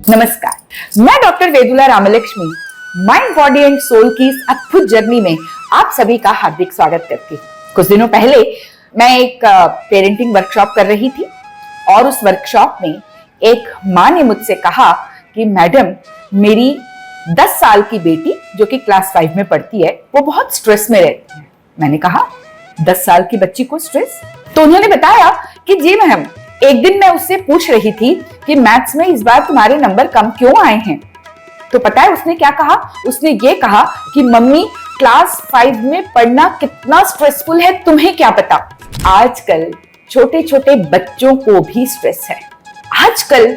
नमस्कार, मैं doctor Vedula Ramalakshmi mind body and soul की इस अद्भुत जर्नी में आप सभी का हार्दिक स्वागत करती हूँ। कुछ दिनों पहले मैं एक पेरेंटिंग वर्कशॉप कर रही थी और उस वर्कशॉप में एक माँ ने मुझसे कहा कि मैडम, मेरी 10 साल की बेटी जो कि क्लास 5 में पढ़ती है वो बहुत स्ट्रेस में रहती है। मैंने कहा 10 साल की बच्ची को स्ट्रेस? तो उन्होंने बताया कि जी मैम, एक दिन मैं उससे पूछ रही थी कि मैथ्स में इस बार तुम्हारे नंबर कम क्यों आए हैं। तो पता है उसने क्या कहा? उसने ये कहा कि मम्मी, क्लास 5 में पढ़ना कितना स्ट्रेसफुल है तुम्हें क्या पता। आजकल छोटे छोटे बच्चों को भी स्ट्रेस है। आजकल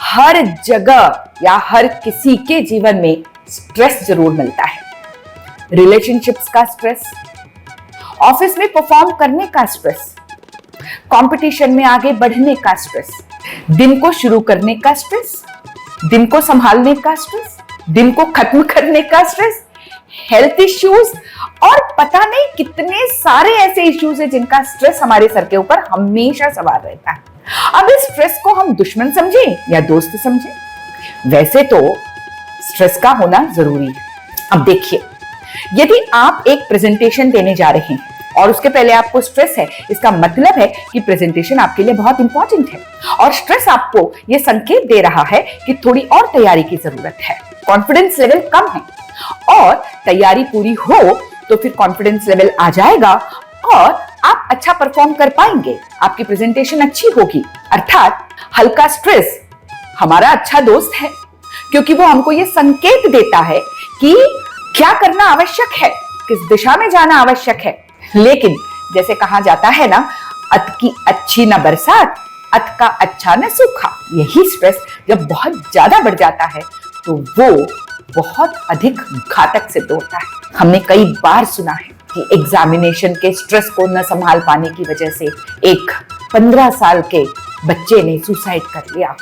हर जगह या हर किसी के जीवन में स्ट्रेस जरूर मिलता है। रिलेशनशिप्स का स्ट्रेस, ऑफिस में परफॉर्म करने का स्ट्रेस, कंपटीशन में आगे बढ़ने का स्ट्रेस, दिन को शुरू करने का स्ट्रेस, दिन को संभालने का स्ट्रेस, दिन को खत्म करने का स्ट्रेस, हेल्थ इश्यूज और पता नहीं कितने सारे ऐसे इश्यूज हैं जिनका स्ट्रेस हमारे सर के ऊपर हमेशा सवार रहता है। अब इस स्ट्रेस को हम दुश्मन समझे या दोस्त समझे? वैसे तो स्ट्रेस का होना जरूरी है। अब देखिए, यदि आप एक प्रेजेंटेशन देने जा रहे हैं और उसके पहले आपको स्ट्रेस है, इसका मतलब है कि प्रेजेंटेशन आपके लिए बहुत इंपॉर्टेंट है और स्ट्रेस आपको यह संकेत दे रहा है कि थोड़ी और तैयारी की जरूरत है। कॉन्फिडेंस लेवल कम है और तैयारी पूरी हो तो फिर कॉन्फिडेंस लेवल आ जाएगा और आप अच्छा परफॉर्म कर पाएंगे, आपकी प्रेजेंटेशन अच्छी होगी। अर्थात हल्का स्ट्रेस हमारा अच्छा दोस्त है, क्योंकि वो हमको यह संकेत देता है कि क्या करना आवश्यक है, किस दिशा में जाना आवश्यक है। लेकिन जैसे कहा जाता है ना, अत की अच्छी न बरसात, अत का अच्छा न सूखा। यही स्ट्रेस जब बहुत ज्यादा बढ़ जाता है तो वो बहुत अधिक घातक सिद्ध होता है। हमने कई बार सुना है कि एग्जामिनेशन के स्ट्रेस को न संभाल पाने की वजह से एक 15 साल के बच्चे ने सुसाइड कर लिया,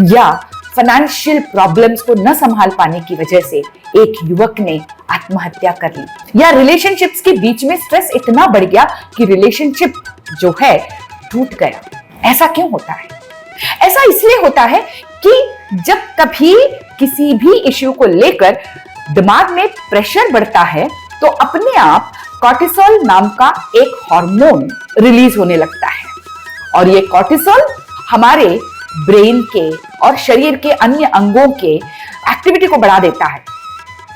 या फाइनेंशियल प्रॉब्लम्स को न संभाल पाने की वजह से एक युवक ने आत्महत्या कर ली, या रिलेशनशिप्स के बीच में स्ट्रेस इतना बढ़ गया कि रिलेशनशिप जो है टूट गया। ऐसा क्यों होता है? ऐसा इसलिए होता है कि जब कभी किसी भी इश्यू को लेकर दिमाग में प्रेशर बढ़ता है तो अपने आप कॉर्टिसोल नाम का एक हार्मोन रिलीज होने लगता है और ये कॉर्टिसोल हमारे ब्रेन के और शरीर के अन्य अंगों के एक्टिविटी को बढ़ा देता है,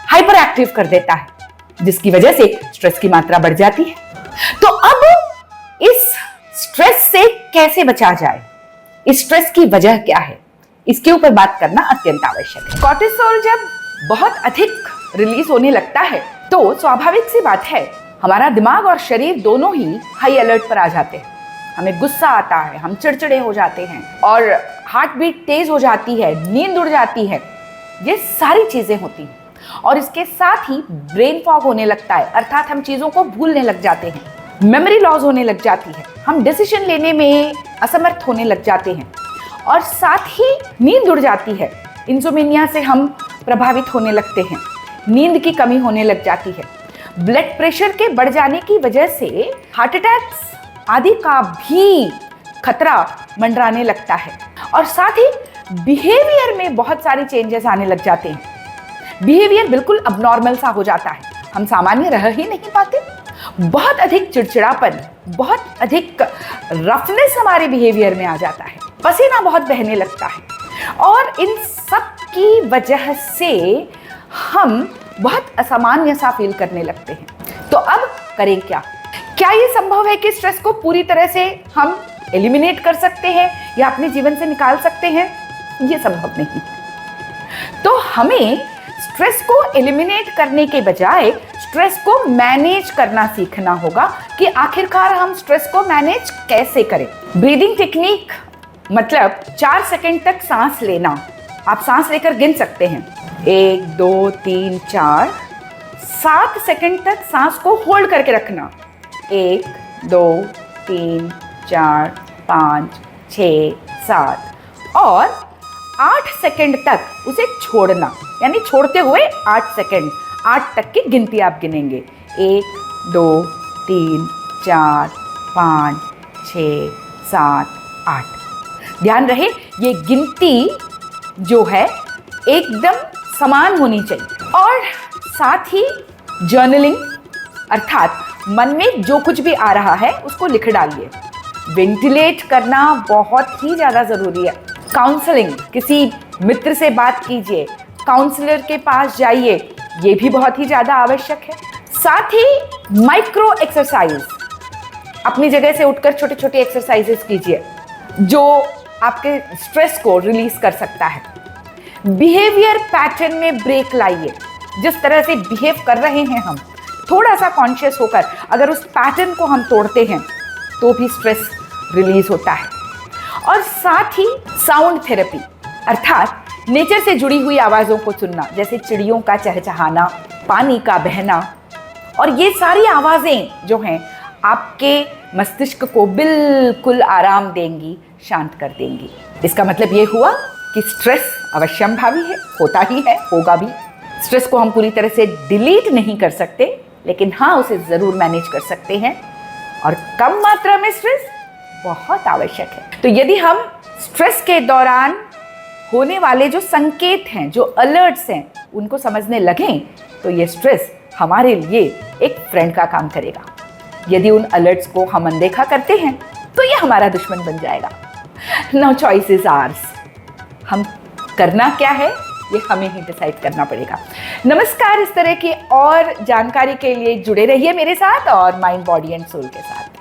हाइपर एक्टिव कर देता है, जिसकी वजह से स्ट्रेस की मात्रा बढ़ जाती है। तो अब इस स्ट्रेस से कैसे बचा जाए, इस स्ट्रेस की वजह क्या है, इसके ऊपर बात करना अत्यंत आवश्यक है। कॉर्टिसोल जब बहुत अधिक रिलीज होने लगता है तो स्वाभाविक सी बात है, हमारा दिमाग और शरीर दोनों ही हाई अलर्ट पर आ जाते हैं। हमें गुस्सा आता है, हम चिड़चिड़े हो जाते हैं और हार्ट बीट तेज हो जाती है, नींद उड़ जाती है। ये सारी चीजें होती हैं और इसके साथ ही ब्रेन फॉग होने लगता है, अर्थात हम चीजों को भूलने लग जाते हैं, मेमोरी लॉस होने लग जाती है, हम डिसीजन लेने में असमर्थ होने लग जाते हैं और साथ ही नींद उड़ जाती है। इंसोमेनिया से हम प्रभावित होने लगते हैं, नींद की कमी होने लग जाती है, ब्लड प्रेशर के बढ़ जाने की वजह से हार्ट अटैक्स आदि का भी खतरा मंडराने लगता है और साथ ही बिहेवियर में बहुत सारी चेंजेस आने लग जाते हैं। बिहेवियर बिल्कुल अबनॉर्मल सा हो जाता है, हम सामान्य रह ही नहीं पाते। बहुत अधिक चिड़चिड़ापन, बहुत अधिक रफनेस हमारे बिहेवियर में आ जाता है, पसीना बहुत बहने लगता है और इन सब की वजह से हम बहुत असामान्य सा फील करने लगते हैं। तो अब करें क्या? क्या ये संभव है कि स्ट्रेस को पूरी तरह से हम एलिमिनेट कर सकते हैं या अपने जीवन से निकाल सकते हैं? ये संभव नहीं। तो हमें स्ट्रेस को एलिमिनेट करने के बजाय स्ट्रेस को मैनेज करना सीखना होगा कि आखिरकार हम स्ट्रेस को मैनेज कैसे करें। ब्रीदिंग टेक्निक मतलब 4 सेकंड तक सांस लेना। आप सांस लेकर गिन सकते हैं, 1 2 3 4। 7 सेकंड तक सांस को होल्ड करके रखना, 1 2 3 4 5 6 7, और 8 सेकंड तक उसे छोड़ना, यानी छोड़ते हुए 8 सेकंड, 8 तक की गिनती आप गिनेंगे, 1 2 3 4 5 6 7 8। ध्यान रहे ये गिनती जो है एकदम समान होनी चाहिए। और साथ ही जर्नलिंग, अर्थात मन में जो कुछ भी आ रहा है उसको लिख डालिए। वेंटिलेट करना बहुत ही ज़्यादा ज़रूरी है। काउंसलिंग, किसी मित्र से बात कीजिए, काउंसलर के पास जाइए, ये भी बहुत ही ज़्यादा आवश्यक है। साथ ही माइक्रो एक्सरसाइज, अपनी जगह से उठकर छोटे छोटे एक्सरसाइजेस कीजिए जो आपके स्ट्रेस को रिलीज कर सकता है। बिहेवियर पैटर्न में ब्रेक लाइए। जिस तरह से बिहेव कर रहे हैं हम, थोड़ा सा कॉन्शियस होकर अगर उस पैटर्न को हम तोड़ते हैं तो भी स्ट्रेस रिलीज होता है। और साथ ही साउंड थेरेपी, अर्थात नेचर से जुड़ी हुई आवाज़ों को सुनना, जैसे चिड़ियों का चहचहाना, पानी का बहना, और ये सारी आवाज़ें जो हैं आपके मस्तिष्क को बिल्कुल आराम देंगी, शांत कर देंगी। इसका मतलब ये हुआ कि स्ट्रेस अवश्यंभावी है, होता ही है, होगा भी। स्ट्रेस को हम पूरी तरह से डिलीट नहीं कर सकते, लेकिन हाँ, उसे ज़रूर मैनेज कर सकते हैं। और कम मात्रा में स्ट्रेस बहुत आवश्यक है। तो यदि हम स्ट्रेस के दौरान होने वाले जो संकेत हैं, जो अलर्ट्स हैं, उनको समझने लगें तो ये स्ट्रेस हमारे लिए एक फ्रेंड का काम करेगा। यदि उन अलर्ट्स को हम अनदेखा करते हैं तो ये हमारा दुश्मन बन जाएगा। Now choice is ours. हम करना क्या है ये हमें ही डिसाइड करना पड़ेगा। नमस्कार, इस तरह की और जानकारी के लिए जुड़े रहिए मेरे साथ और माइंड बॉडी एंड सोल के साथ।